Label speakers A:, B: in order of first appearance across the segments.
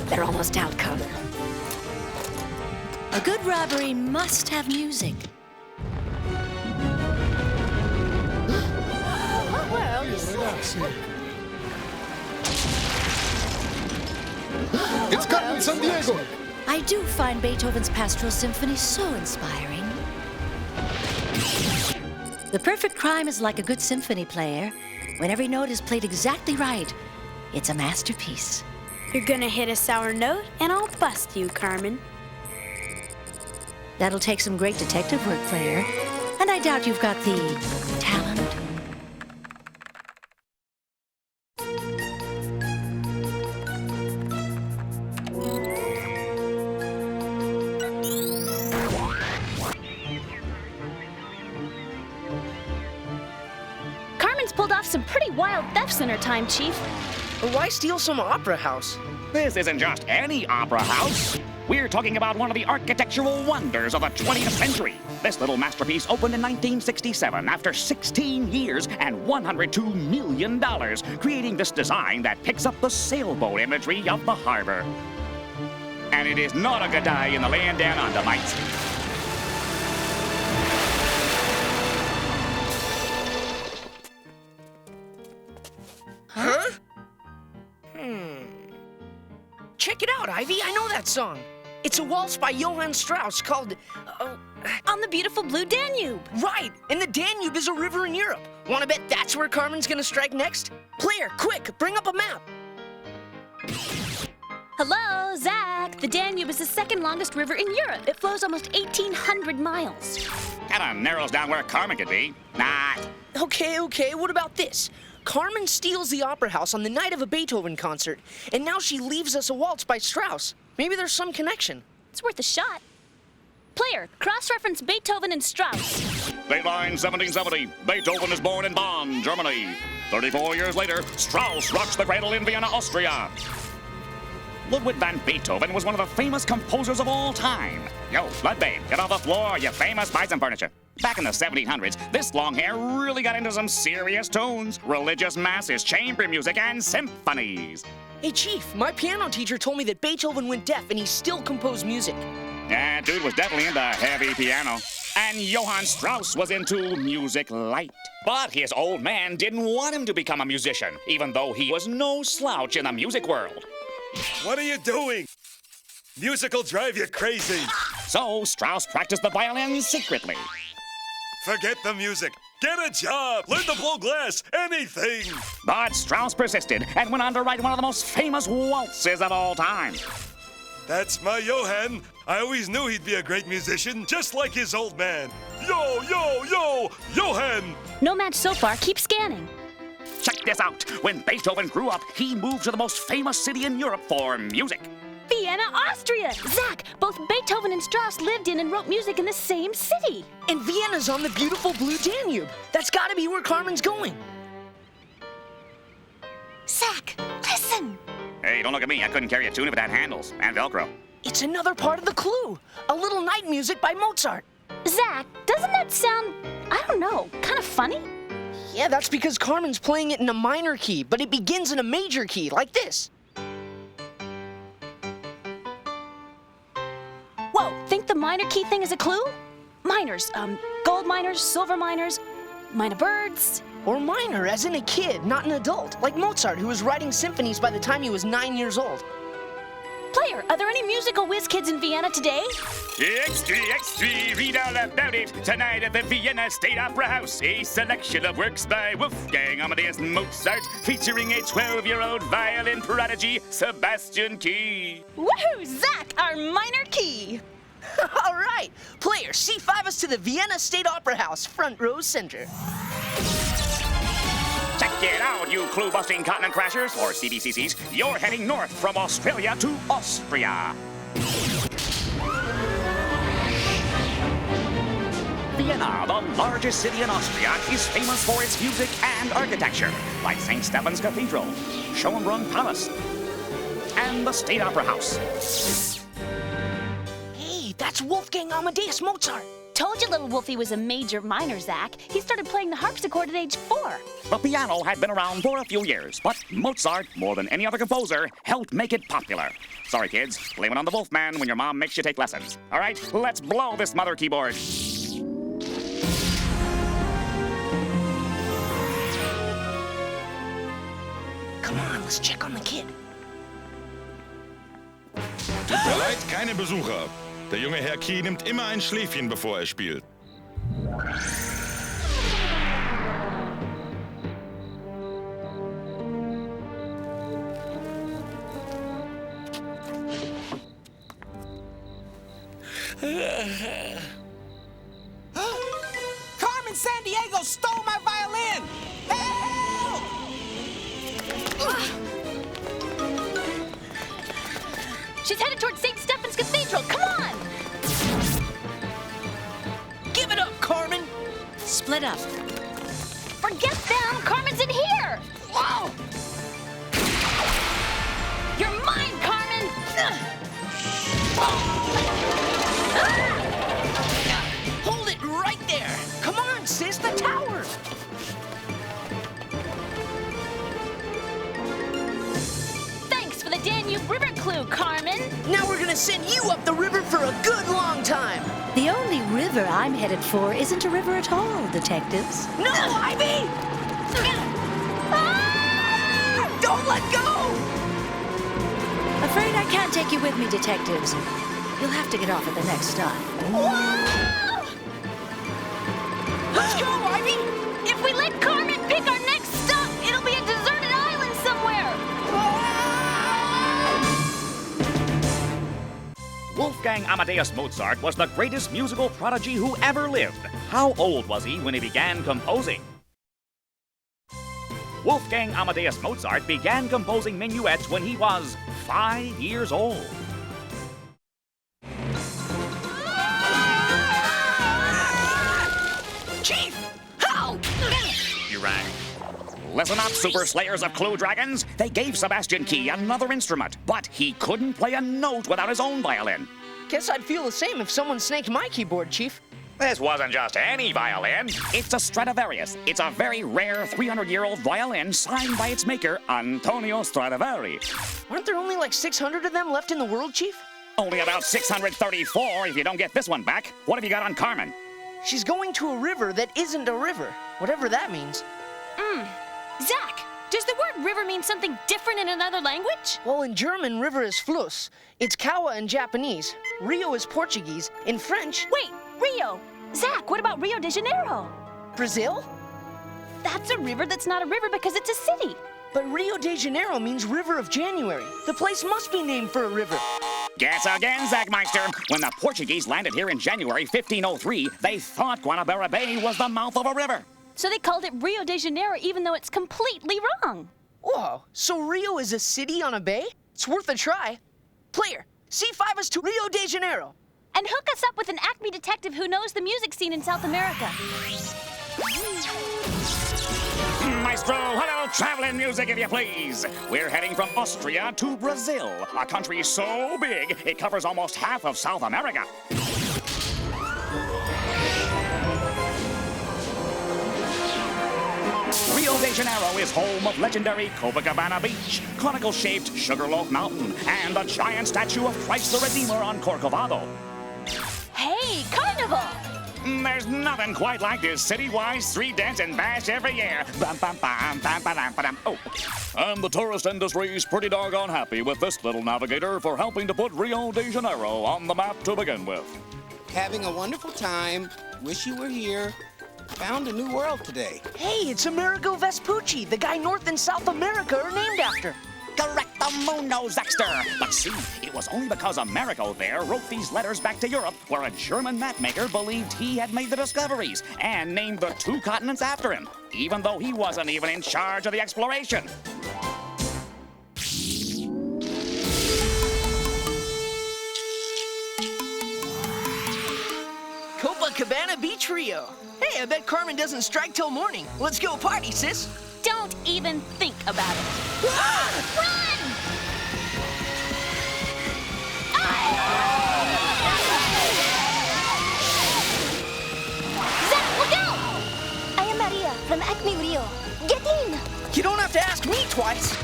A: They're almost out, Carmen.
B: A good robbery must have music.
A: Well,
C: It's Carmen Sandiego!
B: I do find Beethoven's Pastoral Symphony so inspiring. The perfect crime is like a good symphony player. When every note is played exactly right, it's a masterpiece.
D: You're gonna hit a sour note, and I'll bust you, Carmen.
B: That'll take some great detective work, player. And I doubt you've got the talent.
E: Carmen's pulled off some pretty wild thefts in her time, Chief.
F: Why steal some opera house?
G: This isn't just any opera house. We're talking about one of the architectural wonders of the 20th century. This little masterpiece opened in 1967 after 16 years and $102 million, creating this design that picks up the sailboat imagery of the harbor. And it is not a good day in the land down under, mates.
F: Huh? Check it out, Ivy. I know that song. It's a waltz by Johann Strauss called...
E: On the beautiful blue Danube.
F: Right! And the Danube is a river in Europe. Wanna bet that's where Carmen's gonna strike next? Player, quick, bring up a map.
E: Hello, Zach. The Danube is the second longest river in Europe. It flows almost 1,800 miles.
G: Kinda narrows down where Carmen could be. Nah.
F: Okay, what about this? Carmen steals the opera house on the night of a Beethoven concert, and now she leaves us a waltz by Strauss. Maybe there's some connection.
E: It's worth a shot. Player, cross-reference Beethoven and Strauss.
G: Dateline 1770. Beethoven is born in Bonn, Germany. 34 years later, Strauss rocks the cradle in Vienna, Austria. Ludwig van Beethoven was one of the famous composers of all time. Yo, Blood Babe, get off the floor, you famous. Buy some furniture. Back in the 1700s, this long hair really got into some serious tunes. Religious masses, chamber music, and symphonies.
F: Hey, Chief, my piano teacher told me that Beethoven went deaf and he still composed music.
G: Yeah, dude was definitely into heavy piano. And Johann Strauss was into music light. But his old man didn't want him to become a musician, even though he was no slouch in the music world.
H: What are you doing? Music will drive you crazy.
G: So Strauss practiced the violin secretly.
H: Forget the music. Get a job. Learn to blow glass. Anything.
G: But Strauss persisted and went on to write one of the most famous waltzes of all time.
H: That's my Johann. I always knew he'd be a great musician, just like his old man. Yo, yo, yo, Johann!
E: No match so far. Keep scanning.
G: Check this out. When Beethoven grew up, he moved to the most famous city in Europe for music.
E: Vienna, Austria! Zach, both Beethoven and Strauss lived in and wrote music in the same city.
F: And Vienna's on the beautiful blue Danube. That's gotta be where Carmen's going.
B: Zach, listen!
G: Hey, don't look at me. I couldn't carry a tune if it had handles and Velcro.
F: It's another part of the clue. A little night music by Mozart.
E: Zach, doesn't that sound, I don't know, kind of funny?
F: Yeah, that's because Carmen's playing it in a minor key, but it begins in a major key, like this.
E: Whoa, think the minor key thing is a clue? Minors, gold miners, silver miners, minor birds.
F: Or minor, as in a kid, not an adult, like Mozart, who was writing symphonies by the time he was 9 years old.
E: Player, are there any musical whiz kids in Vienna today?
G: Extra, read all about it tonight at the Vienna State Opera House. A selection of works by Wolfgang Amadeus Mozart featuring a 12-year-old violin prodigy, Sebastian Key.
E: Woohoo, Zach, our minor key.
F: All right, player, C5 us to the Vienna State Opera House, front row center.
G: Check it out, you clue-busting continent crashers, or CBCCs. You're heading north from Australia to Austria. Vienna, the largest city in Austria, is famous for its music and architecture, like St. Stephen's Cathedral, Schönbrunn Palace, and the State Opera House.
F: Hey, that's Wolfgang Amadeus Mozart.
E: Told you little Wolfie was a major miner, Zach. He started playing the harpsichord at age 4.
G: The piano had been around for a few years, but Mozart, more than any other composer, helped make it popular. Sorry, kids. Blame it on the Wolfman when your mom makes you take lessons. All right, let's blow this mother keyboard.
F: Come on, let's check on the kid.
I: Tut mir leid, keine Besucher. Der junge Herr Key nimmt immer ein Schläfchen, bevor er spielt.
J: Carmen Sandiego stole my violin! Help!
E: She's headed towards St. Stephen's Cathedral. Come on!
F: Give it up, Carmen!
B: Split up.
E: Forget them. Carmen's in here.
F: Wow!
E: You're mine, Carmen.
F: Hold it right there! Come on, sis, the tower!
E: Thanks for the Danube River clue, Carmen.
F: Now we're gonna send you up the river for a good long time!
B: The only river I'm headed for isn't a river at all, detectives.
F: No, Ivy! Don't let go!
B: Afraid I can't take you with me, detectives. You'll have to get off at the next stop.
F: Let's go, Ivy!
E: If we let Carmen pick our next stop, it'll be a deserted island somewhere.
G: Wolfgang Amadeus Mozart was the greatest musical prodigy who ever lived. How old was he when he began composing? Wolfgang Amadeus Mozart began composing minuets when he was 5 years old.
F: Chief! Help!
G: You rang. Listen up, super slayers of clue dragons. They gave Sebastian Key another instrument, but he couldn't play a note without his own violin.
F: Guess I'd feel the same if someone snaked my keyboard, Chief.
G: This wasn't just any violin. It's a Stradivarius. It's a very rare 300-year-old violin signed by its maker, Antonio Stradivari.
F: Aren't there only like 600 of them left in the world, Chief?
G: Only about 634 if you don't get this one back. What have you got on Carmen?
F: She's going to a river that isn't a river, whatever that means.
E: Zach, does the word river mean something different in another language?
F: Well, in German, river is Fluss. It's Kawa in Japanese. Rio is Portuguese. In French,
E: Wait, Rio. Zach, what about Rio de Janeiro?
F: Brazil?
E: That's a river that's not a river because it's a city.
F: But Rio de Janeiro means River of January. The place must be named for a river.
G: Guess again, Zagmeister. When the Portuguese landed here in January 1503, they thought Guanabara Bay was the mouth of a river.
E: So they called it Rio de Janeiro even though it's completely wrong.
F: Whoa, so Rio is a city on a bay? It's worth a try. Player, C5 us to Rio de Janeiro.
E: And hook us up with an Acme detective who knows the music scene in South America.
G: Maestro, hello, traveling music, if you please. We're heading from Austria to Brazil, a country so big it covers almost half of South America. Rio de Janeiro is home of legendary Copacabana Beach, conical-shaped Sugarloaf Mountain, and the giant statue of Christ the Redeemer on Corcovado.
E: Hey, Carnival!
G: There's nothing quite like this city-wide street dance and bash every year. Bum, bum, bum, bum, ba-dum, ba-dum. Oh. And the tourist industry's pretty doggone happy with this little navigator for helping to put Rio de Janeiro on the map to begin with.
J: Having a wonderful time. Wish you were here. Found a new world today.
F: Hey, it's Amerigo Vespucci, the guy North and South America are named after.
G: Correctamundo, Zaxter. But see, it was only because Amerigo there wrote these letters back to Europe where a German mapmaker believed he had made the discoveries and named the 2 continents after him, even though he wasn't even in charge of the exploration.
F: Copacabana Beach, Rio. Hey, I bet Carmen doesn't strike till morning. Let's go party, sis.
E: Don't even think about it. Run!
F: You don't have to ask me twice.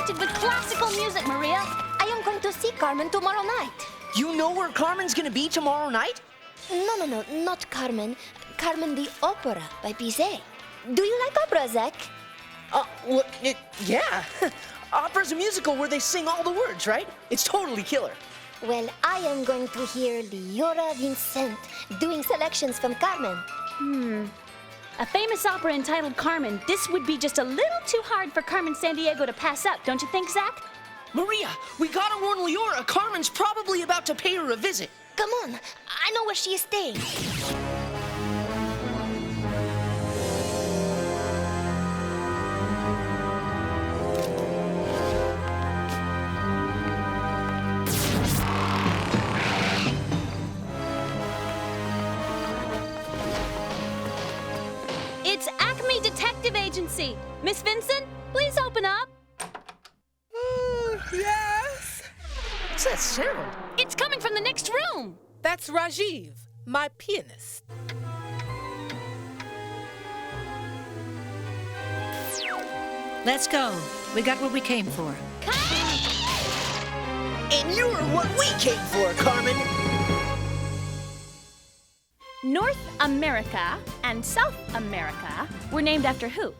E: With classical music, Maria.
A: I am going to see Carmen tomorrow night.
F: You know where Carmen's gonna be tomorrow night?
A: No, not Carmen. Carmen the Opera by Bizet. Do you like opera, Zach?
F: Well, yeah. Opera's a musical where they sing all the words, right? It's totally killer.
A: Well, I am going to hear Leora Vincent doing selections from Carmen.
E: A famous opera entitled Carmen. This would be just a little too hard for Carmen Sandiego to pass up, don't you think, Zach?
F: Maria, we gotta warn Leora. Carmen's probably about to pay her a visit.
A: Come on, I know where she is staying.
E: It's Acme Detective Agency. Miss Vincent, please open up.
K: Yes?
F: What's that sound?
E: It's coming from the next room.
K: That's Rajiv, my pianist.
B: Let's go. We got what we came for.
F: And you're what we came for, Carmen.
E: North America and South America were named after who?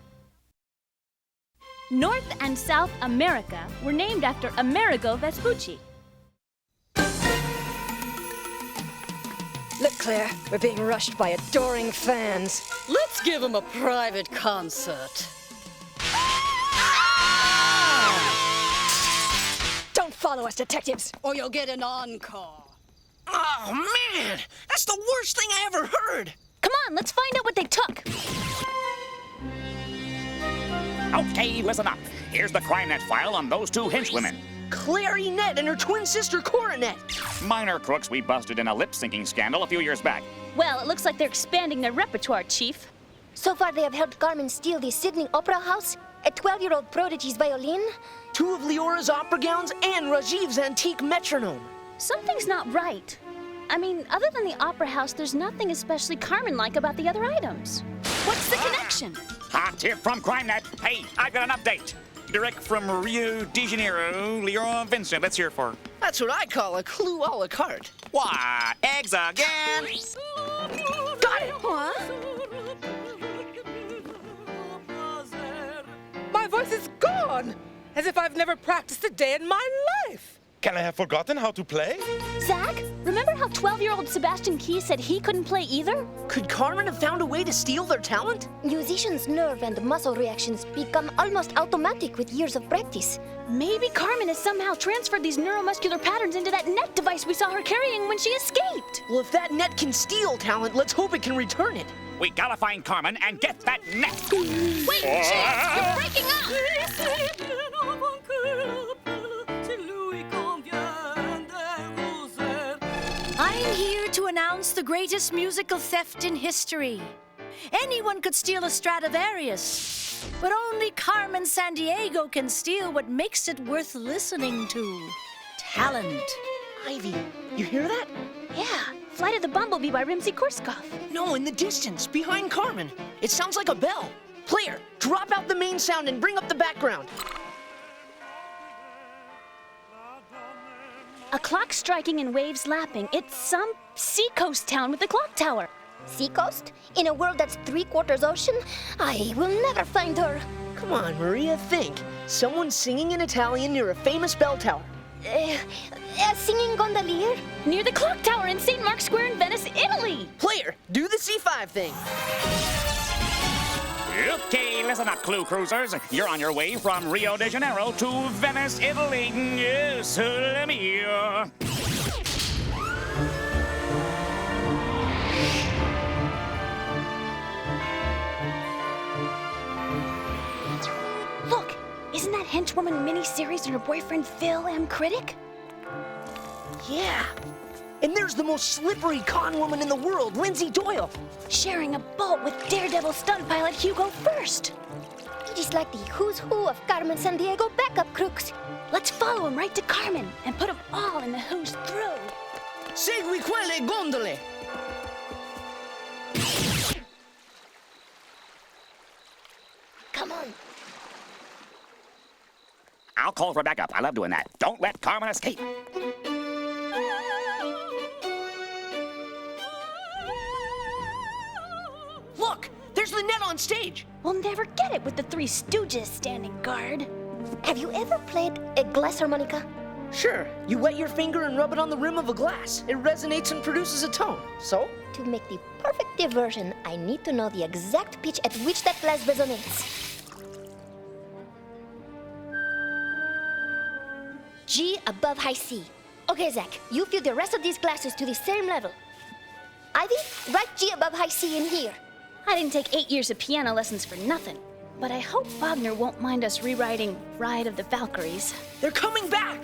E: North and South America were named after Amerigo Vespucci.
L: Look, Claire, we're being rushed by adoring fans.
M: Let's give them a private concert.
L: Don't follow us, detectives,
M: or you'll get an encore.
F: Oh, man! That's the worst thing I ever heard!
E: Come on, let's find out what they took.
G: Okay, listen up. Here's the crime net file on those two henchwomen.
F: Clarinette and her twin sister Coronet.
G: Minor crooks we busted in a lip-syncing scandal a few years back.
E: Well, it looks like they're expanding their repertoire, Chief.
A: So far, they have helped Carmen steal the Sydney Opera House, a 12-year-old prodigy's violin,
F: 2 of Leora's opera gowns, and Rajiv's antique metronome.
E: Something's not right. I mean, other than the opera house, there's nothing especially Carmen-like about the other items. What's the connection?
G: Hot tip from CrimeNet. Hey, I've got an update. Direct from Rio de Janeiro, Leora Vincent. Let's hear it for her.
F: That's what I call a clue a la carte.
G: What? Eggs again?
F: Got it!
L: Huh?
K: My voice is gone, as if I've never practiced a day in my life.
I: Can I have forgotten how to play?
E: Zach, remember how 12-year-old Sebastian Key said he couldn't play either?
F: Could Carmen have found a way to steal their talent?
A: Musicians' nerve and muscle reactions become almost automatic with years of practice.
E: Maybe Carmen has somehow transferred these neuromuscular patterns into that net device we saw her carrying when she escaped.
F: Well, if that net can steal talent, let's hope it can return it.
G: We gotta find Carmen and get that net.
E: Wait, Chief, you're breaking up!
B: I'm here to announce the greatest musical theft in history. Anyone could steal a Stradivarius, but only Carmen Sandiego can steal what makes it worth listening to. Talent.
F: Ivy, you hear that?
E: Yeah, Flight of the Bumblebee by Rimsky-Korsakov.
F: No, in the distance, behind Carmen. It sounds like a bell. Player, drop out the main sound and bring up the background.
E: A clock striking and waves lapping. It's some seacoast town with a clock tower.
A: Seacoast? In a world that's 3/4 ocean? I will never find her.
F: Come on, Maria, think. Someone singing in Italian near a famous bell tower.
A: A singing gondolier?
E: Near the clock tower in St. Mark's Square in Venice, Italy.
F: Player, do the C5 thing.
G: Okay, listen up, Clue Cruisers. You're on your way from Rio de Janeiro to Venice, Italy. Yes, let me hear.
E: Look, isn't that henchwoman miniseries and her boyfriend Phil M. Critic?
F: Yeah. And there's the most slippery con woman in the world, Lindsay Doyle.
E: Sharing a boat with daredevil stunt pilot Hugo First.
A: It is like the who's who of Carmen Sandiego backup crooks.
E: Let's follow him right to Carmen and put them all in the who's through.
F: Segui quelle gondole.
A: Come on.
G: I'll call for backup. I love doing that. Don't let Carmen escape.
F: Look, there's the net on stage.
E: We'll never get it with the Three Stooges standing guard.
A: Have you ever played a glass harmonica?
F: Sure, you wet your finger and rub it on the rim of a glass. It resonates and produces a tone. So?
A: To make the perfect diversion, I need to know the exact pitch at which that glass resonates. G above high C. Okay, Zach, you fill the rest of these glasses to the same level. Ivy, write G above high C in here.
E: I didn't take 8 years of piano lessons for nothing. But I hope Wagner won't mind us rewriting Ride of the Valkyries.
F: They're coming back!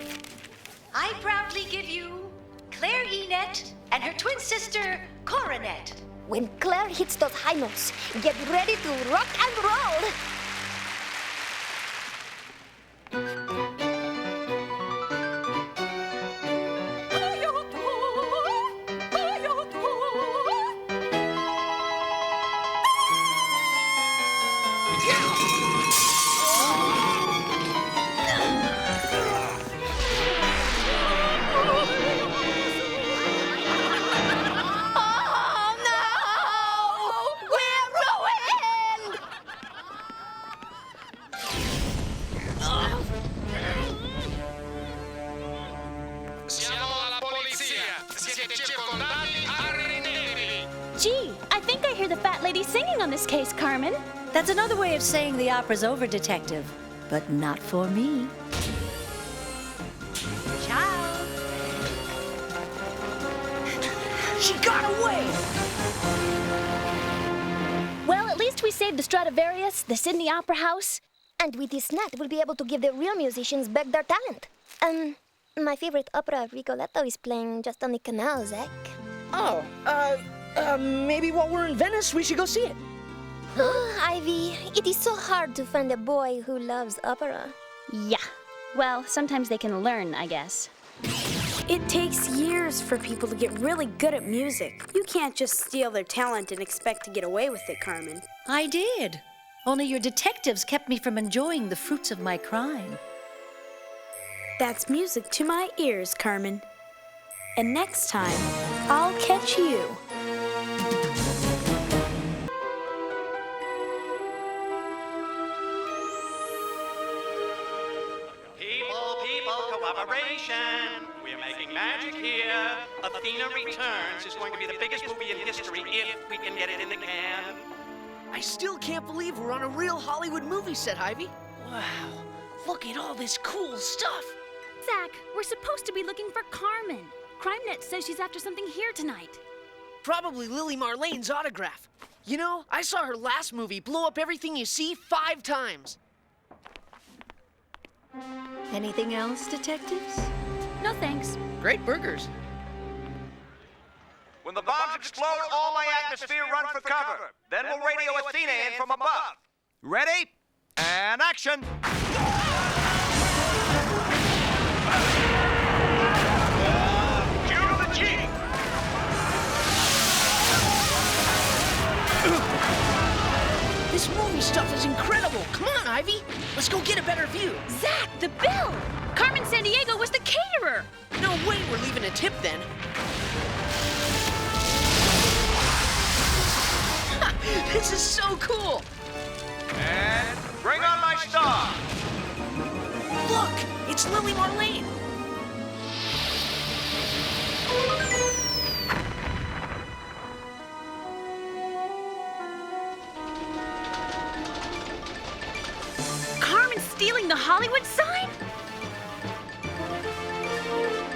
B: I proudly give you Clarinette and her twin sister, Coronet.
A: When Claire hits those high notes, get ready to rock and roll!
E: Gee, I think I hear the fat lady singing on this case, Carmen.
B: That's another way of saying the opera's over, Detective. But not for me. Ciao.
F: She got away!
A: Well, at least we saved the Stradivarius, the Sydney Opera House. And with this net, we'll be able to give the real musicians back their talent. My favorite opera, Rigoletto, is playing just on the canal, Zach.
F: Oh, maybe while we're in Venice, we should go see it.
A: Ivy, it is so hard to find a boy who loves opera.
E: Yeah. Well, sometimes they can learn, I guess.
D: It takes years for people to get really good at music. You can't just steal their talent and expect to get away with it, Carmen.
B: I did. Only your detectives kept me from enjoying the fruits of my crime.
D: That's music to my ears, Carmen. And next time, I'll catch you.
N: Cooperation. We're making magic here. Athena Returns is going to be the biggest movie in history if we can get it in the can.
F: I still can't believe we're on a real Hollywood movie set, Ivy. Wow, look at all this cool stuff.
E: Zach, we're supposed to be looking for Carmen. CrimeNet says she's after something here tonight.
F: Probably Lily Marlene's autograph. You know, I saw her last movie blow up everything you see 5 times.
B: Anything else, detectives?
E: No thanks.
F: Great burgers.
N: When the bombs explode, all my atmosphere run for cover. Then we'll radio Athena in from above. Ready? And action! Cue the G!
F: This movie stuff is incredible. Come on, Ivy. Let's go get a better view.
E: Zach, the bill! Carmen Sandiego was the caterer!
F: No way we're leaving a tip then. This is so cool.
N: And bring on my star.
F: Look, it's Lily Marlene.
E: Carmen stealing the Hollywood sign?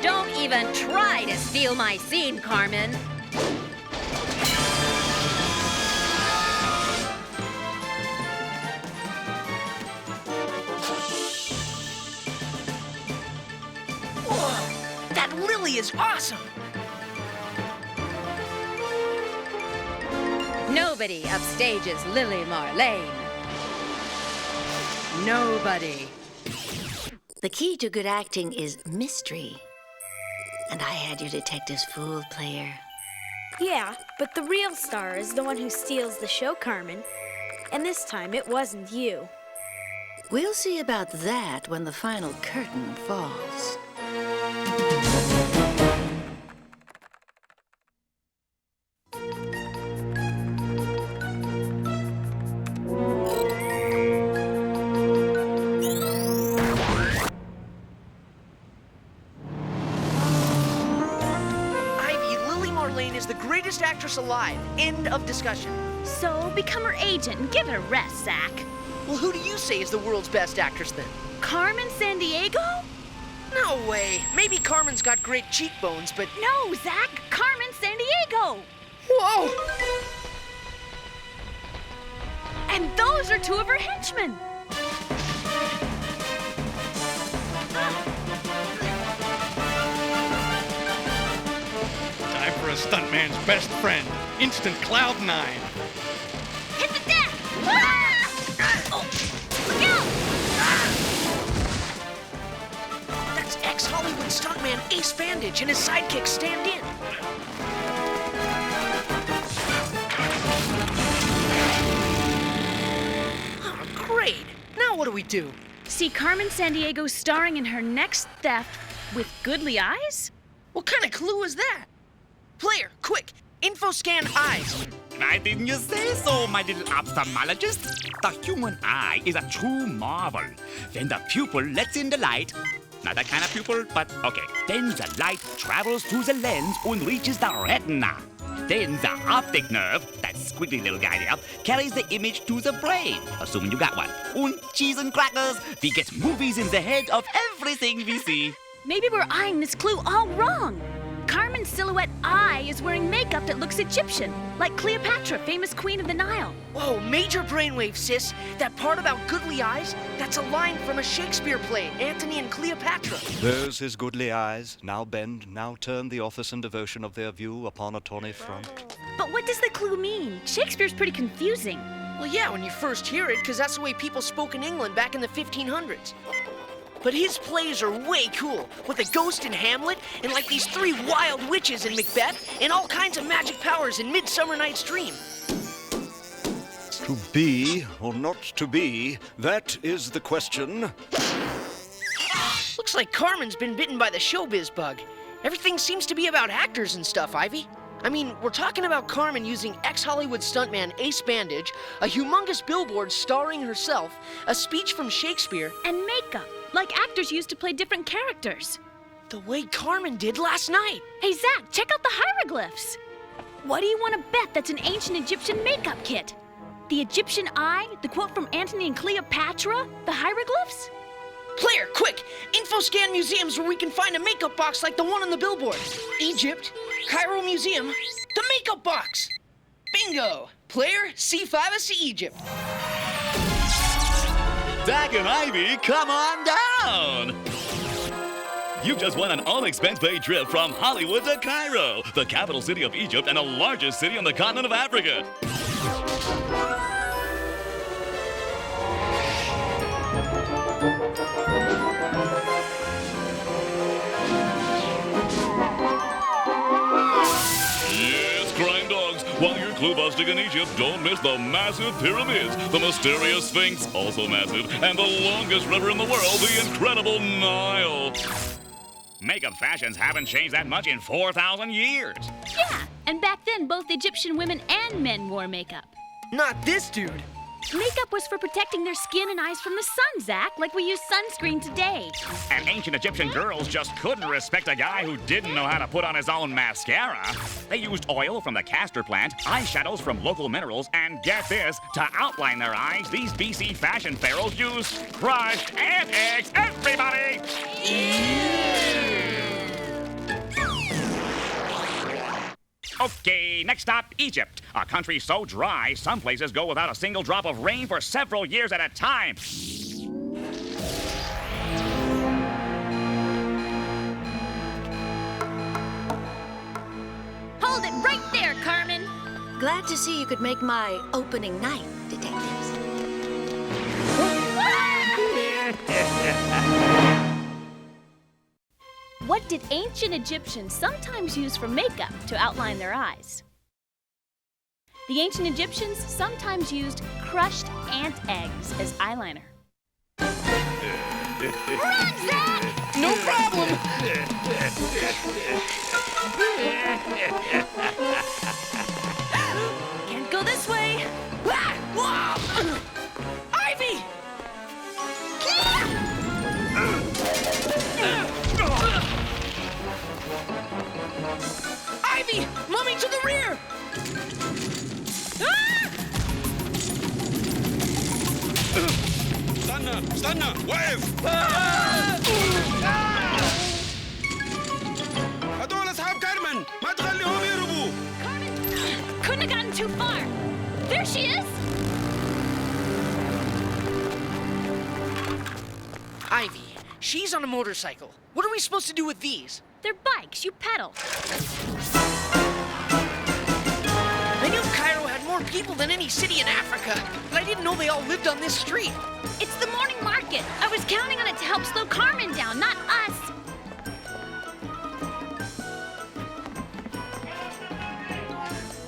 O: Don't even try to steal my scene, Carmen.
F: Whoa, that Lily is awesome.
O: Nobody upstages Lily Marlene. Nobody.
B: The key to good acting is mystery. And I had your detectives fooled, player.
D: Yeah, but the real star is the one who steals the show, Carmen. And this time, it wasn't you.
B: We'll see about that when the final curtain falls.
F: Is the greatest actress alive. End of discussion.
E: So, become her agent and give it a rest, Zach.
F: Well, who do you say is the world's best actress then?
E: Carmen Sandiego?
F: No way. Maybe Carmen's got great cheekbones, but...
E: No, Zach! Carmen Sandiego!
F: Whoa!
E: And those are two of her henchmen!
N: For a stuntman's best friend, instant cloud 9.
E: Hit the deck! Ah! Oh, look out!
F: That's ex-Hollywood stuntman Ace Bandage and his sidekick Stand In. Oh, great. Now what do we do?
E: See Carmen Sandiego starring in her next theft with goodly eyes?
F: What kind of clue is that? Player, quick! Info scan eyes.
G: Why didn't you say so, my little ophthalmologist? The human eye is a true marvel. When the pupil lets in the light, not that kind of pupil, but okay, then the light travels through the lens and reaches the retina. Then the optic nerve, that squiggly little guy there, carries the image to the brain, assuming you got one. And cheese and crackers, we get movies in the head of everything we see.
E: Maybe we're eyeing this clue all wrong. Carmen's silhouette eye is wearing makeup that looks Egyptian, like Cleopatra, famous queen of the Nile.
F: Whoa, major brainwave, sis. That part about goodly eyes, that's a line from a Shakespeare play, Antony and Cleopatra.
P: Those his goodly eyes, now bend, now turn the office and devotion of their view upon a tawny front.
E: But what does the clue mean? Shakespeare's pretty confusing.
F: Well, yeah, when you first hear it, because that's the way people spoke in England back in the 1500s. But his plays are way cool, with a ghost in Hamlet, and like these 3 wild witches in Macbeth, and all kinds of magic powers in Midsummer Night's Dream.
P: To be or not to be, that is the question.
F: Looks like Carmen's been bitten by the showbiz bug. Everything seems to be about actors and stuff, Ivy. I mean, we're talking about Carmen using ex-Hollywood stuntman Ace Bandage, a humongous billboard starring herself, a speech from Shakespeare,
E: and makeup. Like actors used to play different characters.
F: The way Carmen did last night.
E: Hey, Zach, check out the hieroglyphs. What do you want to bet that's an ancient Egyptian makeup kit? The Egyptian eye, the quote from Antony and Cleopatra, the hieroglyphs?
F: Player, quick! Info scan museums where we can find a makeup box like the one on the billboard. Egypt, Cairo Museum, the makeup box! Bingo! Player, C5 to Egypt.
G: Zach and Ivy, come on down! You've just won an all-expense-paid trip from Hollywood to Cairo, the capital city of Egypt and the largest city on the continent of Africa. Yes, crime dogs. While you're clue-busting in Egypt, don't miss the massive pyramids, the mysterious Sphinx, also massive, and the longest river in the world, the incredible Nile. Makeup fashions haven't changed that much in 4,000 years.
E: Yeah, and back then both Egyptian women and men wore makeup.
F: Not this dude.
E: Makeup was for protecting their skin and eyes from the sun, Zach, like we use sunscreen today.
G: And ancient Egyptian girls just couldn't respect a guy who didn't know how to put on his own mascara. They used oil from the castor plant, eyeshadows from local minerals, and get this, to outline their eyes, these BC fashion pharaohs used crushed ant eggs. Everybody! Okay, next stop, Egypt. A country so dry, some places go without a single drop of rain for several years at a time.
E: Hold it right there, Carmen.
B: Glad Glad to see you could make my opening night, detectives.
E: What did ancient Egyptians sometimes use for makeup to outline their eyes? The ancient Egyptians sometimes used crushed ant eggs as eyeliner.
F: Run, Zach! No problem!
E: Can't go this way!
F: Ivy! Ivy! Mommy to the rear!
I: استنى واقف هدول اصحاب كارمن ما تخليهم يهربوا.
E: Couldn't have gotten too far. There she is!
F: Ivy, she's on a motorcycle. What are we supposed to do with these?
E: They're bikes. You pedal.
F: I knew Cairo had more people than any city in Africa, but I didn't know they all lived on this street.
E: It's the morning market. I was counting on it to help slow Carmen down, not us.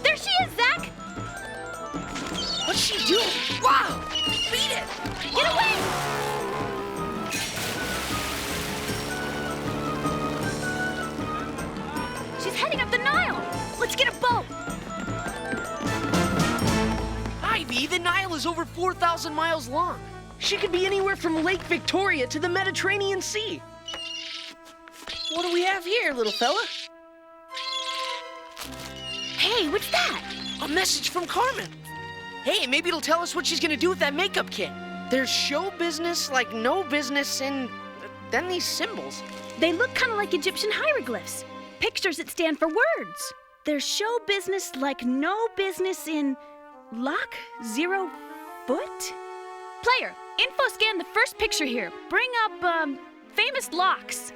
E: There she is, Zach!
F: What's she doing? Wow! Beat it!
E: Get away! She's heading up the Nile. Let's get a boat.
F: Ivy, the Nile is over 4,000 miles long. She could be anywhere from Lake Victoria to the Mediterranean Sea. What do we have here, little fella?
E: Hey, what's that?
F: A message from Carmen. Hey, maybe it'll tell us what she's gonna do with that makeup kit. There's show business like no business in... then these symbols.
E: They look kind of like Egyptian hieroglyphs. Pictures that stand for words. There's show business like no business in... lock 0 foot? Player, info scan the first picture here. Bring up, famous locks.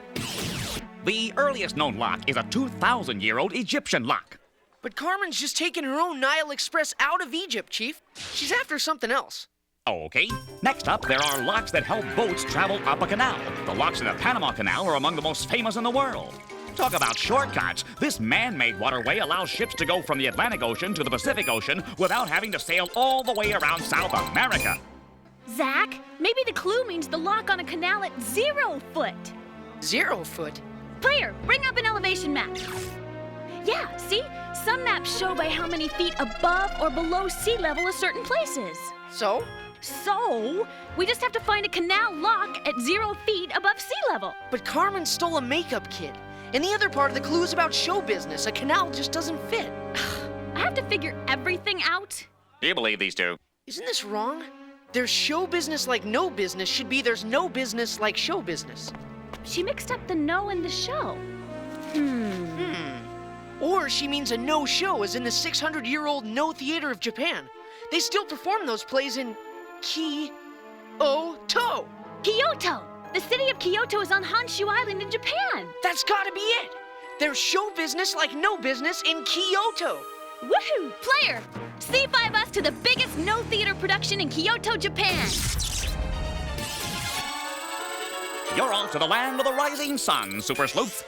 G: The earliest known lock is a 2,000-year-old Egyptian lock.
F: But Carmen's just taken her own Nile Express out of Egypt, Chief. She's after something else.
G: Okay. Next up, there are locks that help boats travel up a canal. The locks in the Panama Canal are among the most famous in the world. Talk about shortcuts. This man-made waterway allows ships to go from the Atlantic Ocean to the Pacific Ocean without having to sail all the way around South America.
E: Zach, maybe the clue means the lock on a canal at 0 foot.
F: 0 foot?
E: Player, bring up an elevation map. Yeah, see? Some maps show by how many feet above or below sea level a certain place is.
F: So?
E: So, we just have to find a canal lock at 0 feet above sea level.
F: But Carmen stole a makeup kit. And the other part of the clue is about show business. A canal just doesn't fit.
E: I have to figure everything out.
G: Do you believe these two?
F: Isn't this wrong? There's show business like no business should be there's no business like show business.
E: She mixed up the no and the show.
F: Or she means a no show as in the 600-year-old no theater of Japan. They still perform those plays in Kyoto.
E: Kyoto! The city of Kyoto is on Honshu Island in Japan.
F: That's gotta be it. There's show business like no business in Kyoto.
E: Woohoo! Player, C5 us to the biggest no theater production in Kyoto, Japan.
G: You're off to the land of the rising sun, Super Sleuth.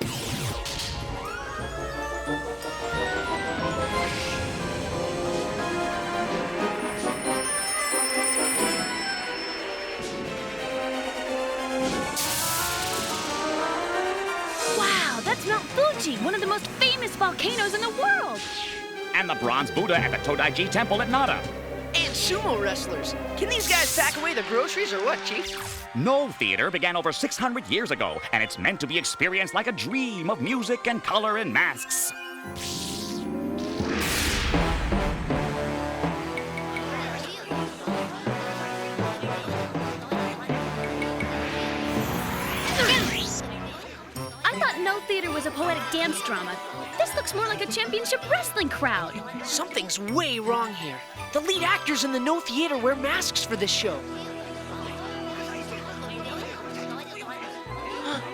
E: Wow, that's Mount Fuji, one of the most famous volcanoes in the world.
G: And the bronze Buddha at the Todaiji Temple at Nara.
F: And sumo wrestlers. Can these guys pack away the groceries or what, Chief?
G: No theater began over 600 years ago, and it's meant to be experienced like a dream of music and color and masks.
E: I thought no theater was a poetic dance drama. This looks more like a championship wrestling crowd.
F: Something's way wrong here. The lead actors in the no theater wear masks for this show.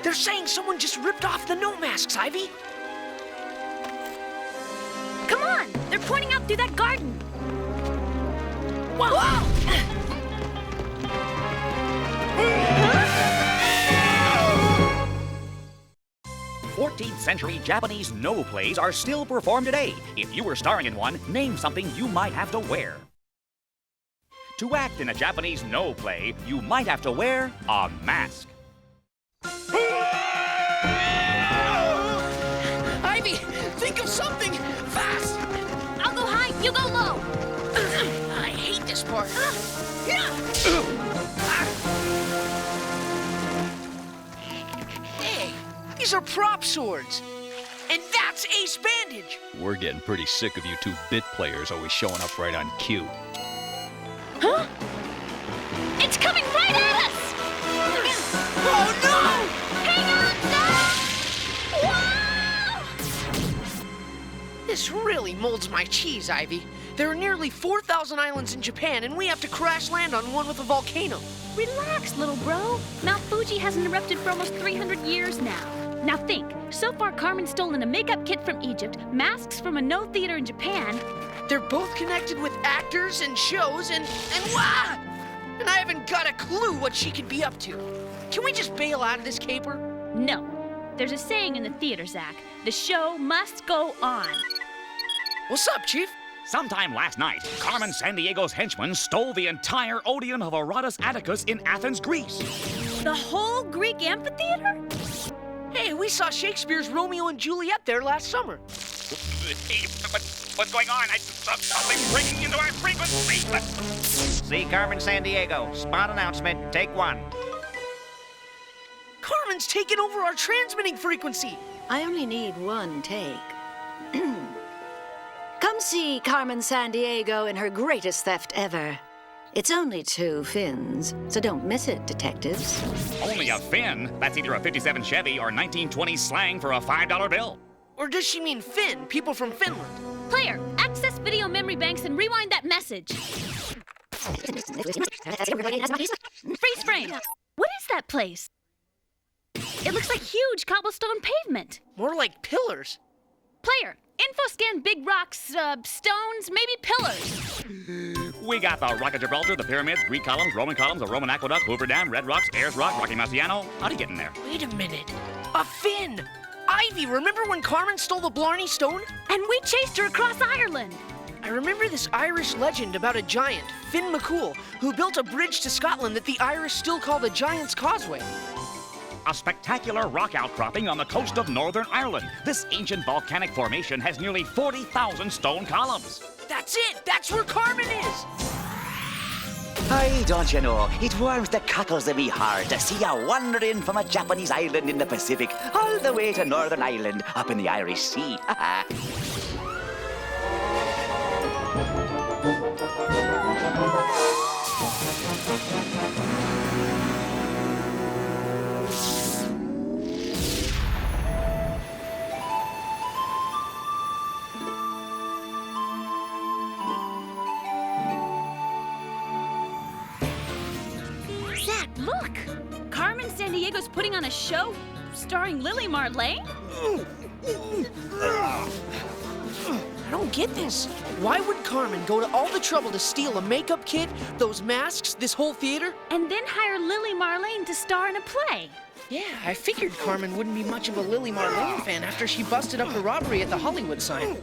F: They're saying someone just ripped off the no masks, Ivy.
E: Come on, they're They're pointing out through that garden.
F: Whoa! Whoa!
G: 14th century Japanese no plays are still performed today. If you were starring in one, name something you might have to wear. To act in a Japanese no play, you might have to wear a mask.
F: Ivy, think of something! Fast!
E: I'll go high, you go low.
F: I hate this part. Hey, these are prop swords. And that's Ace Bandage.
Q: We're getting pretty sick of you two bit players always showing up right on cue.
E: Huh? It's coming right at us!
F: Oh no!
E: Hang on! Whoa!
F: This really molds my cheese, Ivy. There are nearly 4,000 islands in Japan, and we have to crash land on one with a volcano.
E: Relax, little bro. Mount Fuji hasn't erupted for almost 300 years now. Now think, so far Carmen's stolen a makeup kit from Egypt, masks from a no theater in Japan.
F: They're both connected with actors and shows and wah! And I haven't got a clue what she could be up to. Can we just bail out of this caper?
E: No. There's a saying in the theater, Zach. The show must go on.
F: What's up, Chief?
G: Sometime last night, Carmen Sandiego's henchmen stole the entire Odeon of Herodotus Atticus in Athens, Greece.
E: The whole Greek amphitheater?
F: Hey, we saw Shakespeare's Romeo and Juliet there last summer.
G: What's going on? Something's breaking into our frequency.
R: See Carmen Sandiego. Spot announcement. Take one.
F: Carmen's taken over our transmitting frequency.
B: I only need one take. Come see Carmen Sandiego in her greatest theft ever. It's only 2 fins, so don't miss it, detectives.
G: Only a fin? That's either a 57 Chevy or 1920s slang for a $5 bill.
F: Or does she mean Finn, people from Finland?
E: Player, access video memory banks and rewind that message. Freeze frame. What is that place? It looks like huge cobblestone pavement.
F: More like pillars.
E: Player, info scan big rocks, stones, maybe pillars.
G: We got the Rock of Gibraltar, the pyramids, Greek columns, the Roman aqueduct, Hoover Dam, Red Rocks, Ayers Rock, Rocky Marciano. How'd you get in there?
F: Wait a minute. A fin! Ivy, remember when Carmen stole the Blarney Stone?
E: And we chased her across Ireland.
F: I remember this Irish legend about a giant, Finn McCool, who built a bridge to Scotland that the Irish still call the Giant's Causeway.
G: A spectacular rock outcropping on the coast of Northern Ireland. This ancient volcanic formation has nearly 40,000 stone columns.
F: That's it! That's where Carmen is!
S: Aye, don't you know, it warms the cockles of me heart to see you wandering from a Japanese island in the Pacific all the way to Northern Ireland up in the Irish Sea.
E: Zach, look! Carmen Sandiego's putting on a show starring Lily Marlene?
F: I don't get this. Why would Carmen go to all the trouble to steal a makeup kit, those masks, this whole theater?
E: And then hire Lily Marlene to star in a play.
F: Yeah, I figured Carmen wouldn't be much of a Lily Marlene fan after she busted up her robbery at the Hollywood sign.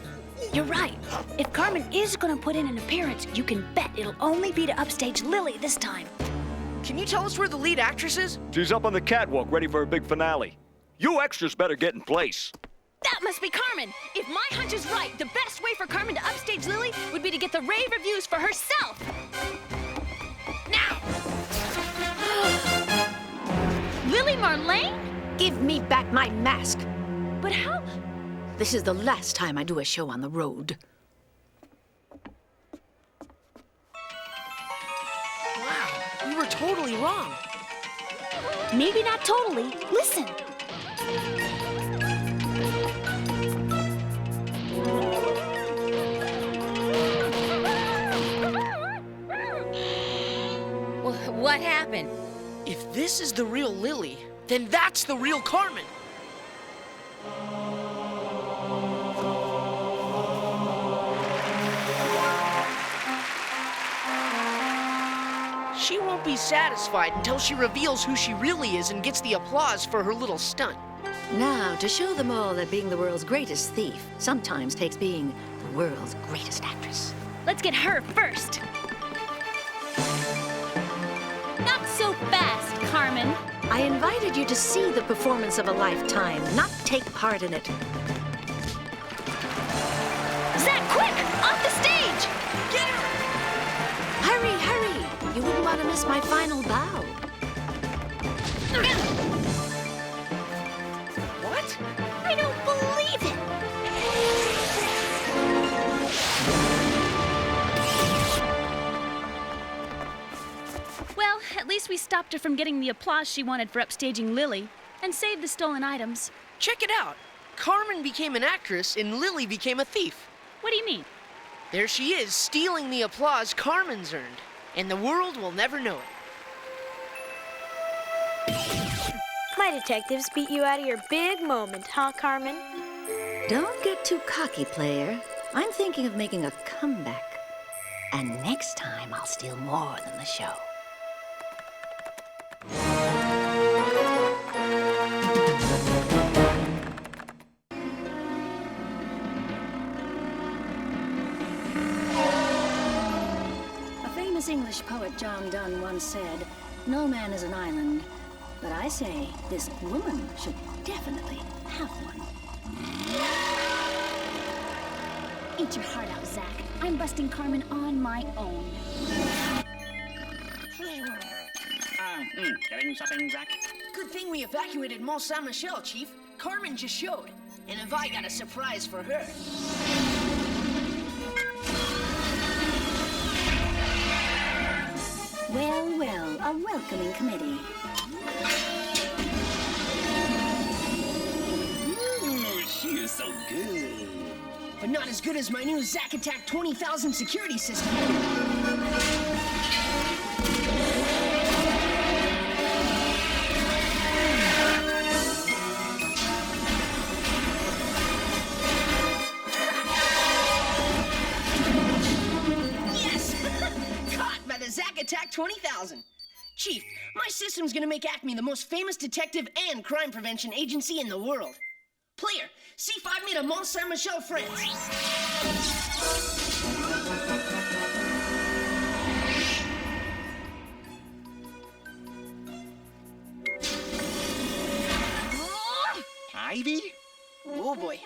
E: You're right. If Carmen is gonna put in an appearance, you can bet it'll only be to upstage Lily this time.
F: Can you tell us where the lead actress is?
T: She's up on the catwalk ready for a big finale. You extras better get in place.
E: That must be Carmen! If my hunch is right, the best way for Carmen to upstage Lily would be to get the rave reviews for herself! Now! Lily Marlene?
B: Give me back my mask.
E: But how?
B: This is the last time I do a show on the road.
F: Wow, we were totally wrong.
E: Maybe not totally. Listen.
O: What happened?
F: If this is the real Lily, then that's the real Carmen. she won't be satisfied until she reveals who she really is and gets the applause for her little stunt.
B: Now, to show them all that being the world's greatest thief sometimes takes being the world's greatest actress.
E: Let's get her first.
B: Not so fast, Carmen. I invited you to see the performance of a lifetime, not take part in it.
E: Zach, quick! Off the stage!
B: Get her! Hurry, hurry! You wouldn't want to miss my final bow.
F: What?
E: I don't believe it! Well, at least we stopped her from getting the applause she wanted for upstaging Lily, and saved the stolen items.
F: Check it out. Carmen became an actress and Lily became a thief.
E: What do you mean?
F: There she is, stealing the applause Carmen's earned, and the world will never know it.
D: My detectives beat you out of your big moment, huh, Carmen?
B: Don't get too cocky, player. I'm thinking of making a comeback. And next time, I'll steal more than the show. A famous English poet, John Donne, once said, "No man is an island." But I say this woman should definitely have one.
E: Eat your heart out, Zach. I'm busting Carmen on my own.
R: Getting something, Zach?
F: Good thing we evacuated Mont Saint-Michel, Chief. Carmen just showed. And have I got a surprise for her?
B: Well, well, a welcoming committee.
R: She is so good.
F: But not as good as my new Zack Attack 20,000 security system. Yes! Caught by the Zack Attack 20,000. Chief, my system's gonna make Acme the most famous detective and crime prevention agency in the world. Player, see if I've made a Mont Saint-Michel friends.
R: Ivy?
F: Oh boy.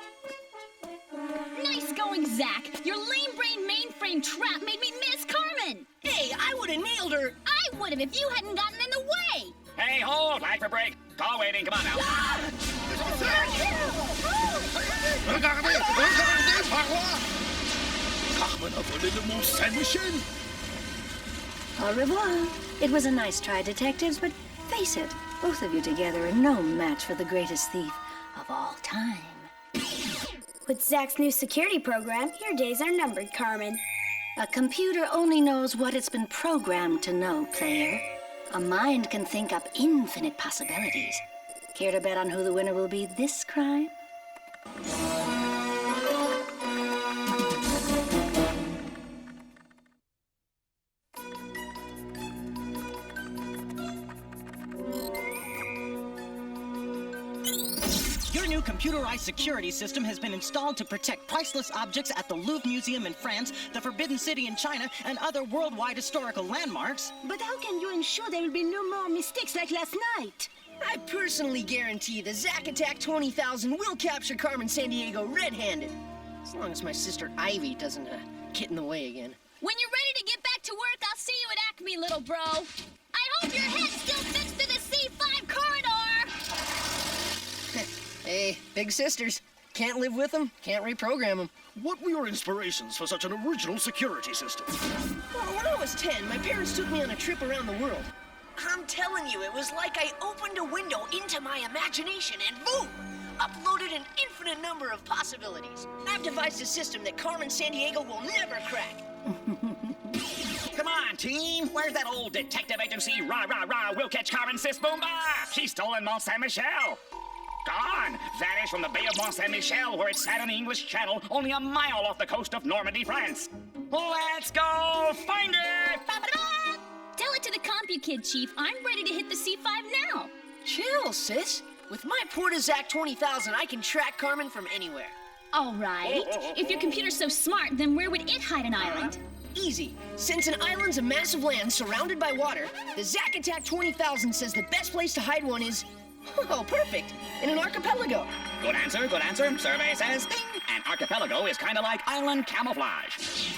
E: Nice going, Zach. Your lame brain mainframe trap made me miss Carmen.
F: Hey, I would have nailed her.
E: I would have if you hadn't gotten in the way.
G: Hey, hold! Flag for break. Call waiting. Come on now.
C: Carmen a volé le Mont Saint-Michel.
B: Au revoir. It was a nice try, detectives, but face it, both of you together are no match for the greatest thief of all time.
D: With Zach's new security program, your days are numbered, Carmen.
B: A computer only knows what it's been programmed to know, player. A mind can think up infinite possibilities. Care to bet on who the winner will be this crime?
U: Your new computerized security system has been installed to protect priceless objects at the Louvre Museum in France, the Forbidden City in China, and other worldwide historical landmarks.
K: But how can you ensure there will be no more mistakes like last night?
F: I personally guarantee the Zack Attack 20,000 will capture Carmen Sandiego red-handed. As long as my sister Ivy doesn't get in the way again.
E: When you're ready to get back to work, I'll see you at Acme, little bro. I hope your head still fits to the C5 corridor.
F: Hey, big sisters. Can't live with them, can't reprogram them.
C: What were your inspirations for such an original security system?
F: Well, when I was 10, my parents took me on a trip around the world. I'm telling you, it was like I opened a window into my imagination and boom! Uploaded an infinite number of possibilities. I've devised a system that Carmen Sandiego will never crack.
G: Come on, team. Where's that old detective agency? Rah, rah, rah. We'll catch Carmen Sis Boomba. She's stolen Mont Saint-Michel. Gone. Vanished from the Bay of Mont Saint-Michel, where it sat on the English Channel, only a mile off the coast of Normandy, France. Let's go find it!
E: Tell it to the
H: kid, Chief. I'm ready to hit the C5 now.
F: Chill, sis. With my Portazac 20,000, I can track Carmen from anywhere.
H: All right. If your computer's so smart, then where would it hide an island?
F: Easy. Since an island's a massive land surrounded by water, the Zack Attack 20,000 says the best place to hide one is... Oh, perfect. In an archipelago.
G: Good answer, good answer. Survey says ding. An archipelago is kind of like island camouflage.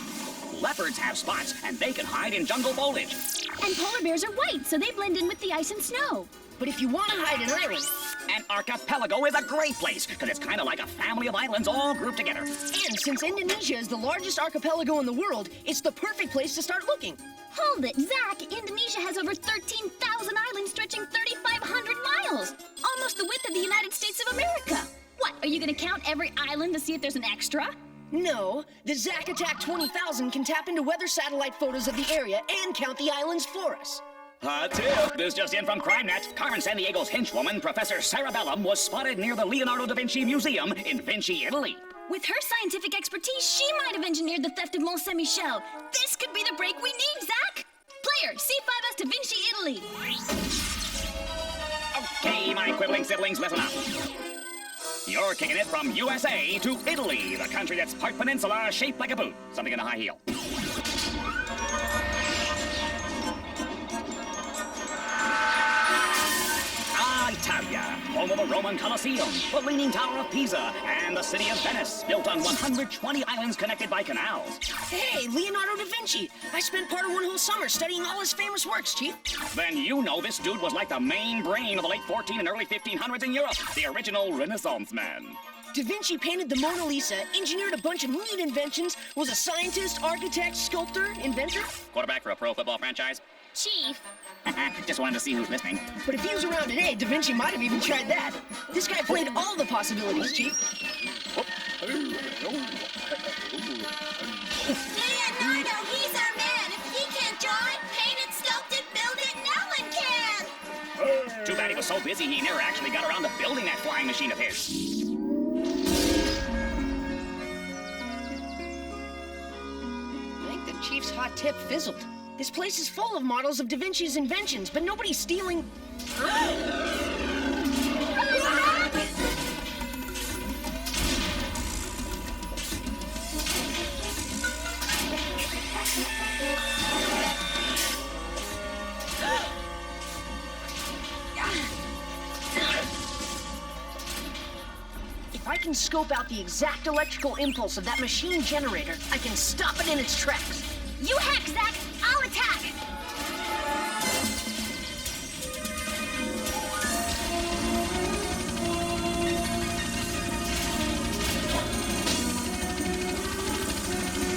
G: Leopards have spots, and they can hide in jungle foliage.
H: And polar bears are white, so they blend in with the ice and snow.
F: But if you want to hide an island...
G: An archipelago is a great place, because it's kind of like a family of islands all grouped together.
F: And since Indonesia is the largest archipelago in the world, it's the perfect place to start looking.
H: Hold it, Zach! Indonesia has over 13,000 islands stretching 3,500 miles! Almost the width of the United States of America! What, are you gonna count every island to see if there's an extra?
F: No, the Zack Attack 20,000 can tap into weather satellite photos of the area and count the islands for us.
G: Hot tip! This just in from CrimeNet. Carmen Sandiego's henchwoman, Professor Cerebellum, was spotted near the Leonardo da Vinci Museum in Vinci, Italy.
H: With her scientific expertise, she might have engineered the theft of Mont Saint-Michel. This could be the break we need, Zach! Player, C5S to Vinci, Italy!
G: Okay, my quibbling siblings, listen up. You're kicking it from USA to Italy, the country that's part peninsula, shaped like a boot. Something in a high heel. Italia, home of the Roman Colosseum, the Leaning Tower of Pisa, and the city of Venice, built on 120 islands connected by canals.
F: Hey, Leonardo da Vinci! I spent part of one whole summer studying all his famous works, Chief.
G: Then you know this dude was like the main brain of the late 14 and early 1500s in Europe, the original Renaissance man.
F: Da Vinci painted the Mona Lisa, engineered a bunch of neat inventions, was a scientist, architect, sculptor, inventor.
G: Quarterback for a pro football franchise?
H: Chief.
G: Just wanted to see who's listening.
F: But if he was around today, Da Vinci might have even tried that. This guy played all the possibilities, Chief.
V: Leonardo, he's our man. If he can't draw it, paint it, sculpt it, build it, no one can.
G: Too bad he was so busy he never actually got around to building that flying machine of his.
F: I think the Chief's hot tip fizzled. This place is full of models of Da Vinci's inventions, but nobody's stealing... If I can scope out the exact electrical impulse of that machine generator, I can stop it in its tracks.
H: You hack, Zach! I'll attack!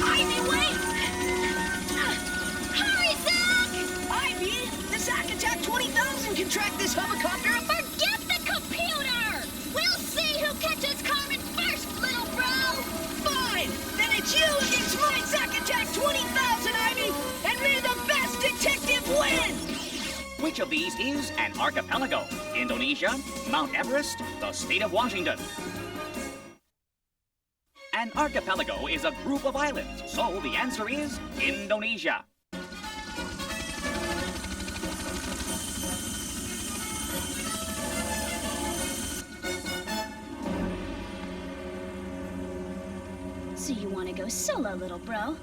F: Ivy, wait! Hurry, Zach! Ivy, the Zack Attack 20,000 can track this helicopter.
H: Forget the computer! We'll see who catches Carmen first, little bro!
F: Fine! Then it's you against my Zack Attack 20,000, Ivy! And may the best detective win!
G: Which of these is an archipelago? Indonesia, Mount Everest, the state of Washington? An archipelago is a group of islands, so the answer is Indonesia.
H: So you want to go solo, little bro?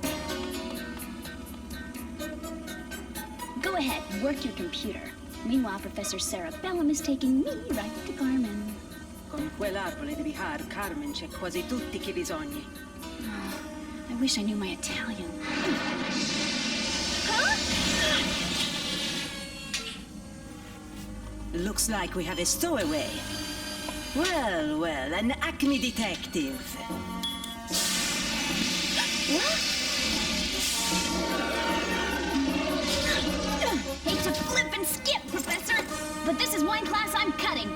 H: Go ahead, work your computer. Meanwhile, Professor Cerebellum is taking me right to Carmen.
W: Con quell'arbore devi har, Carmen, c'è quasi tutti che bisogni.
H: Oh, I wish I knew my Italian.
W: Looks like we have a stowaway. Well, well, an Acme detective.
H: Hate to flip and skip, Professor, but this is one class I'm cutting.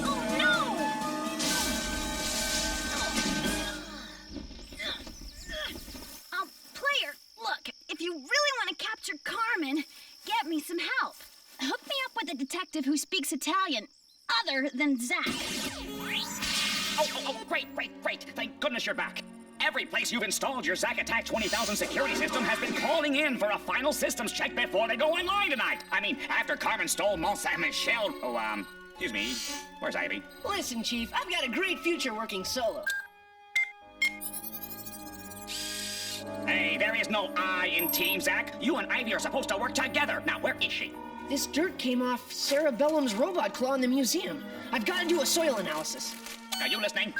H: Oh, no! Player, look, if you really want to capture Carmen, get me some help. Hook me up with a detective who speaks Italian, other than Zach.
G: Great. Thank goodness you're back. Every place you've installed your Zack Attack 20,000 security system has been calling in for a final systems check before they go online tonight. I mean, after Carmen stole Mont Saint-Michel. Excuse me. Where's Ivy?
F: Listen, Chief, I've got a great future working solo.
G: Hey, there is no I in Team Zack. You and Ivy are supposed to work together. Now, where is she?
F: This dirt came off Cerebellum's robot claw in the museum. I've got to do a soil analysis.
G: Are you listening?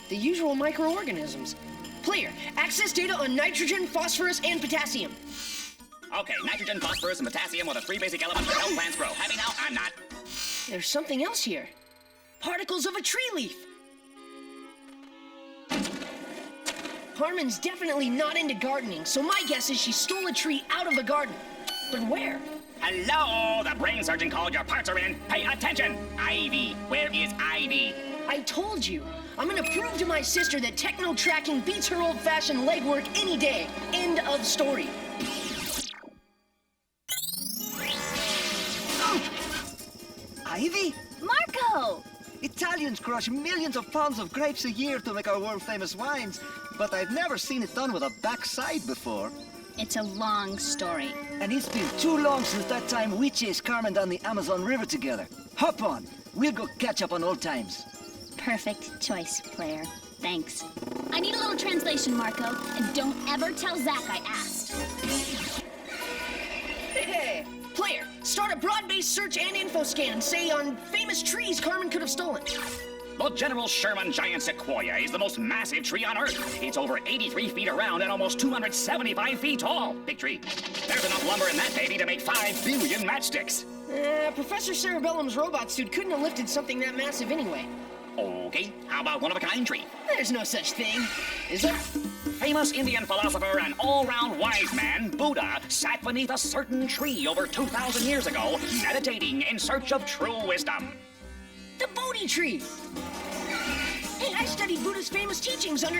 F: The usual microorganisms. Player, access data on nitrogen, phosphorus, and potassium.
G: Okay, nitrogen, phosphorus, and potassium are the 3 basic elements that help plants grow. Happy now? I'm not.
F: There's something else here. Particles of a tree leaf. Carmen's definitely not into gardening, so my guess is she stole a tree out of a garden. But where?
G: Hello, the brain surgeon called. Your parts are in. Pay attention. Ivy, where is Ivy?
F: I told you. I'm gonna prove to my sister that techno-tracking beats her old-fashioned legwork any day. End of story.
J: Ivy?
H: Marco!
J: Italians crush millions of pounds of grapes a year to make our world-famous wines, but I've never seen it done with a backside before.
H: It's a long story.
J: And it's been too long since that time we chased Carmen down the Amazon River together. Hop on. We'll go catch up on old times.
H: Perfect choice, player. Thanks. I need a little translation, Marco, and don't ever tell Zack I asked.
F: Hey, player, start a broad-based search and info scan, say on famous trees Carmen could have stolen.
G: The General Sherman Giant Sequoia is the most massive tree on Earth. It's over 83 feet around and almost 275 feet tall. Big tree. There's enough lumber in that baby to make 5 billion matchsticks.
F: Professor Cerebellum's robot suit couldn't have lifted something that massive anyway.
G: Okay, how about one-of-a-kind tree?
F: There's no such thing, is there?
G: Famous Indian philosopher and all-round wise man, Buddha, sat beneath a certain tree over 2,000 years ago, meditating in search of true wisdom.
F: The Bodhi Tree! Hey, I studied Buddha's famous teachings under...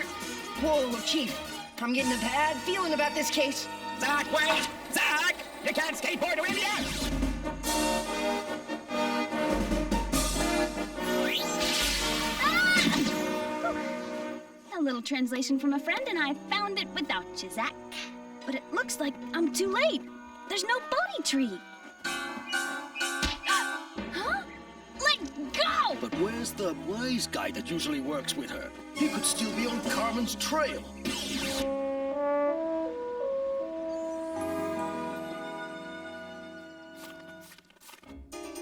F: Whoa, Chief. I'm getting a bad feeling about this case.
G: Zack, wait! Zack! You can't skateboard to India!
H: A little translation from a friend, and I found it without you, Zack. But it looks like I'm too late. There's no Bodhi Tree. Huh? Let go!
C: But where's the wise guy that usually works with her? He could still be on Carmen's trail.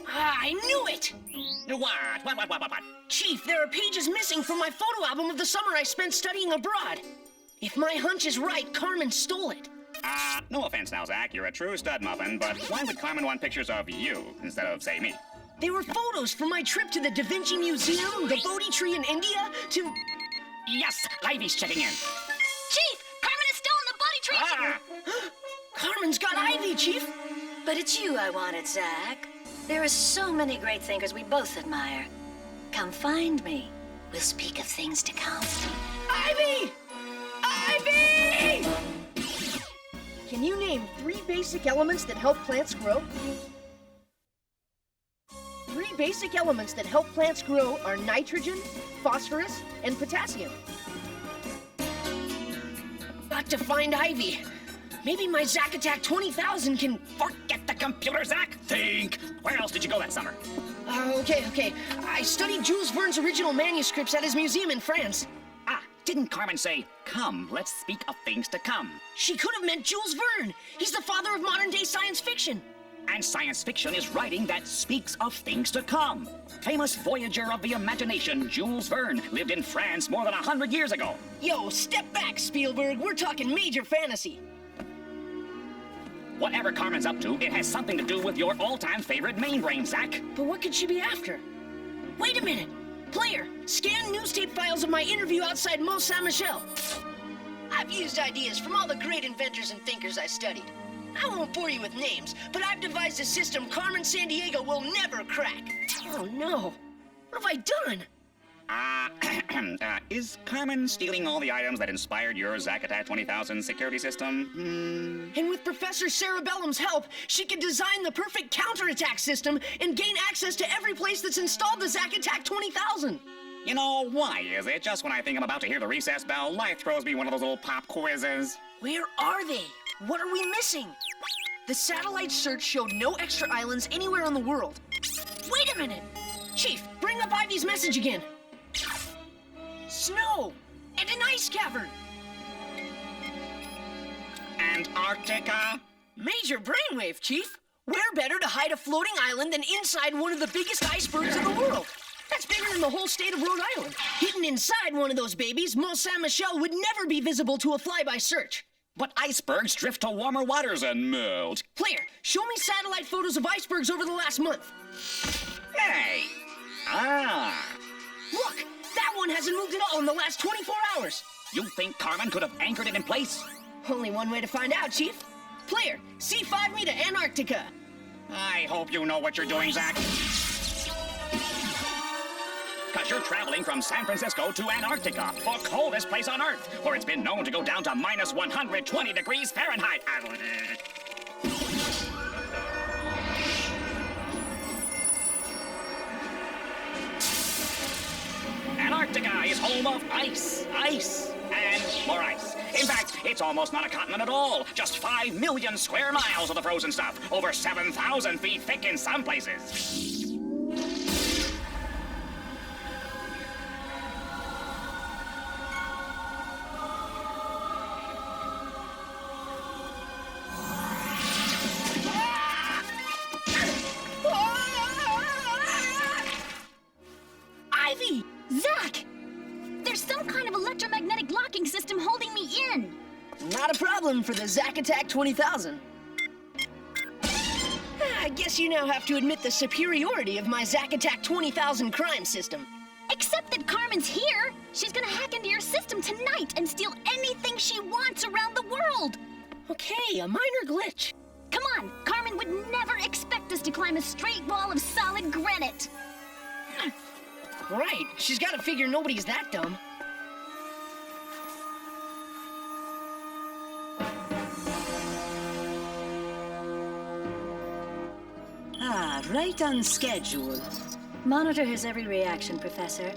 F: I knew it!
G: What?
F: Chief, there are pages missing from my photo album of the summer I spent studying abroad. If my hunch is right, Carmen stole it.
G: No offense now, Zack. You're a true stud muffin, but why would Carmen want pictures of you instead of, say, me?
F: They were photos from my trip to the Da Vinci Museum, the Bodhi Tree in India, to...
G: Yes, Ivy's checking in.
H: Chief! Carmen has stolen the Bodhi Tree!
F: Carmen's got Ivy, Chief!
L: But it's you I wanted, Zack. There are so many great thinkers we both admire. Come find me. We'll speak of things to come.
F: Ivy! Ivy! Can you name 3 basic elements that help plants grow? 3 basic elements that help plants grow are nitrogen, phosphorus, and potassium. Got to find Ivy. Maybe my Zack Attack 20,000 can...
G: Forget the computer, Zack! Think! Where else did you go that summer?
F: Okay. I studied Jules Verne's original manuscripts at his museum in France.
G: Didn't Carmen say, come, let's speak of things to come?
F: She could have meant Jules Verne. He's the father of modern-day science fiction.
G: And science fiction is writing that speaks of things to come. Famous voyager of the imagination, Jules Verne, lived in France more than 100 years ago.
F: Yo, step back, Spielberg. We're talking major fantasy.
G: Whatever Carmen's up to, it has something to do with your all-time favorite main brain, Zack.
F: But what could she be after? Wait a minute. Player, scan news tape files of my interview outside Mont Saint-Michel. I've used ideas from all the great inventors and thinkers I studied. I won't bore you with names, but I've devised a system Carmen Sandiego will never crack. Oh no. What have I done?
G: Is Carmen stealing all the items that inspired your Zack Attack 20,000 security system?
F: And with Professor Cerebellum's help, she could design the perfect counterattack system and gain access to every place that's installed the Zack Attack 20,000.
A: You know, why is it just when I think I'm about to hear the recess bell, life throws me one of those little pop quizzes?
F: Where are they? What are we missing? The satellite search showed no extra islands anywhere on the world. Wait a minute! Chief, bring up Ivy's message again. Snow! And an ice cavern!
A: Antarctica?
F: Major brainwave, Chief! Where better to hide a floating island than inside one of the biggest icebergs in the world? That's bigger than the whole state of Rhode Island. Hidden inside one of those babies, Mont Saint-Michel would never be visible to a flyby search.
A: But icebergs drift to warmer waters and melt.
F: Player, show me satellite photos of icebergs over the last month.
A: Hey!
F: Look, that one hasn't moved at all in the last 24 hours.
A: You think Carmen could have anchored it in place?
F: Only one way to find out, Chief. Player, C5 me to Antarctica.
A: I hope you know what you're doing, Zach. Because you're traveling from San Francisco to Antarctica, the coldest place on Earth, where it's been known to go down to minus 120 degrees Fahrenheit. Antarctica is home of ice, and more ice. In fact, it's almost not a continent at all. Just 5 million square miles of the frozen stuff, over 7,000 feet thick in some places.
H: Ivy! Zach! There's some kind of electromagnetic locking system holding me in.
F: Not a problem for the Zack Attack 20,000. I guess you now have to admit the superiority of my Zack Attack 20,000 crime system.
H: Except that Carmen's here. She's gonna hack into your system tonight and steal anything she wants around the world.
F: Okay, a minor glitch.
H: Come on, Carmen would never expect us to climb a straight wall of solid granite.
F: Right, she's got to figure nobody's that dumb.
W: Right on schedule.
L: Monitor his every reaction, Professor.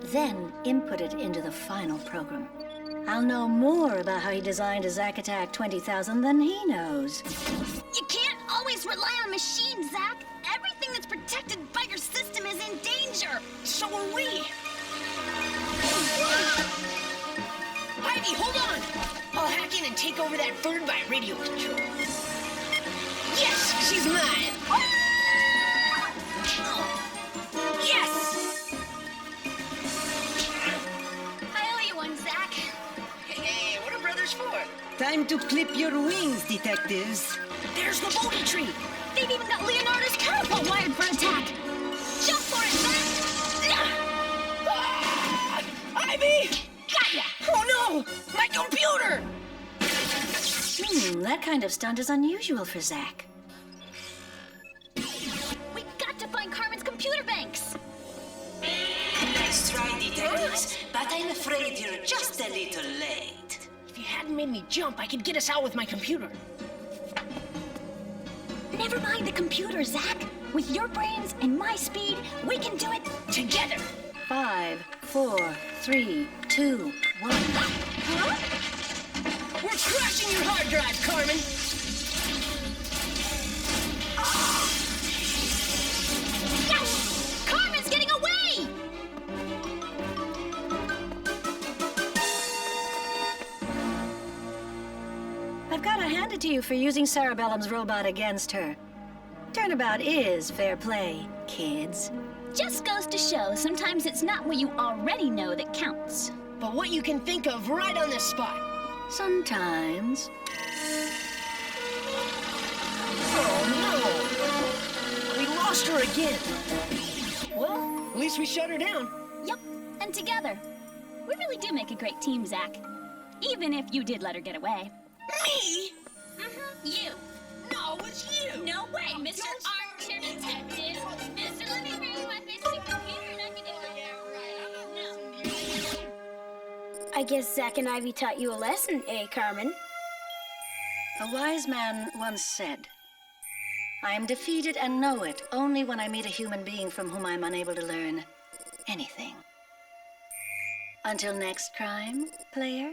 L: Then input it into the final program. I'll know more about how he designed a Zack Attack 20,000 than he knows.
H: You can't always rely on machines, Zach. Everything that's protected by your system is in danger.
F: So are we. Ivy, hold on. I'll hack in and take over that bird by radio control. Yes, she's mine. Yes!
H: I owe you one, Zach.
F: Hey, what are brothers for?
W: Time to clip your wings, detectives.
F: There's the Bodhi Tree.
H: They've even got Leonardo's catapult wired for attack. Jump for it, Zach!
F: Ivy!
H: Got ya!
F: Oh no! My computer!
L: That kind of stunt is unusual for Zack.
H: We got to find Carmen's computer banks.
W: Nice try, detectives, but I'm afraid you're just a little late.
F: If you hadn't made me jump, I could get us out with my computer.
H: Never mind the computer, Zach. With your brains and my speed, we can do it
F: together.
L: 5, 4, 3, 2, 1.
F: Huh? We're crashing your hard drive, Carmen.
H: Yes! Carmen's getting away!
L: I've got to hand it to you for using Cerebellum's robot against her. Turnabout is fair play, kids.
H: Just goes to show, sometimes it's not what you already know that counts.
F: But what you can think of right on the spot.
L: Sometimes.
F: Oh no! We lost her again. Well, at least we shut her down.
H: Yep, and together. We really do make a great team, Zach. Even if you did let her get away.
F: Me?
H: You.
F: No, it's you.
H: No way, Mr. Armchair Detective. Mr. Let me bring you my basic computer and I can do
D: I guess Zach and Ivy taught you a lesson, eh, Carmen?
L: A wise man once said, I am defeated and know it only when I meet a human being from whom I am unable to learn anything. Until next crime, player.